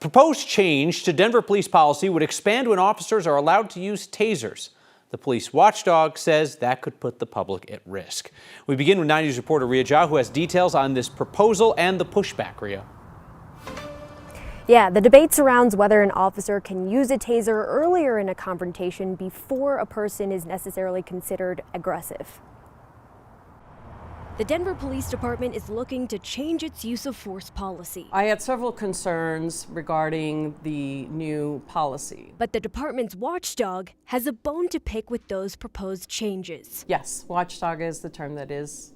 Proposed change to Denver police policy would expand when officers are allowed to use tasers. The police watchdog says that could put the public at risk. We begin with 9 News reporter Ria Jha, who has details on this proposal and the pushback. Ria. Yeah, the debate surrounds whether an officer can use a taser earlier in a confrontation before a person is necessarily considered aggressive. The Denver Police Department is looking to change its use of force policy. I had several concerns regarding the new policy. But the department's watchdog has a bone to pick with those proposed changes. Yes, watchdog is the term that is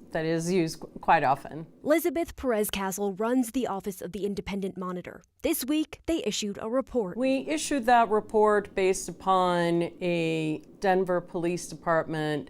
used quite often. Elizabeth Perez-Castle runs the Office of the Independent Monitor. This week, they issued a report. We issued that report based upon a Denver Police Department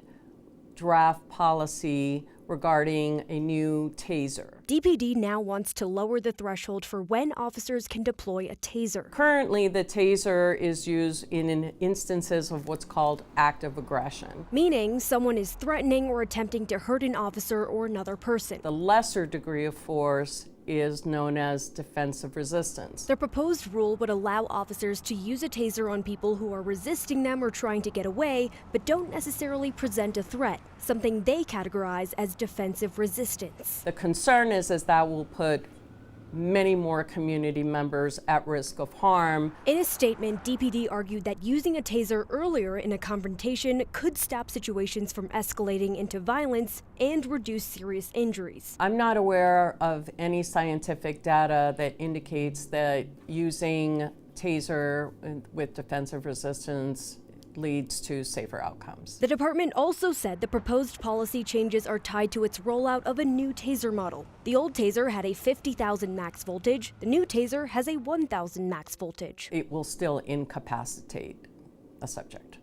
draft policy regarding a new taser. DPD now wants to lower the threshold for when officers can deploy a taser. Currently, the taser is used in instances of what's called active aggression. Meaning someone is threatening or attempting to hurt an officer or another person. The lesser degree of force is known as defensive resistance. The proposed rule would allow officers to use a taser on people who are resisting them or trying to get away, but don't necessarily present a threat, something they categorize as defensive resistance. The concern is that will put many more community members at risk of harm. In a statement, DPD argued that using a taser earlier in a confrontation could stop situations from escalating into violence and reduce serious injuries. I'm not aware of any scientific data that indicates that using taser with defensive resistance leads to safer outcomes. The department also said the proposed policy changes are tied to its rollout of a new taser model. The old taser had a 50,000 max voltage. The new taser has a 1,000 max voltage. It will still incapacitate a subject.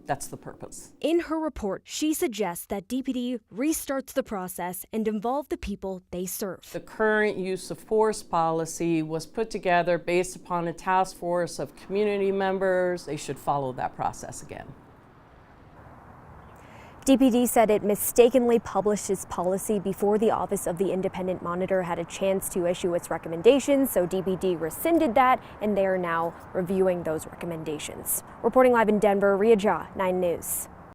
That's the purpose. In her report, she suggests that DPD restarts the process and involve the people they serve. The current use of force policy was put together based upon a task force of community members. They should follow that process again. DPD said it mistakenly published its policy before the Office of the Independent Monitor had a chance to issue its recommendations, so DPD rescinded that, and they are now reviewing those recommendations. Reporting live in Denver, Ria Jha, 9 News.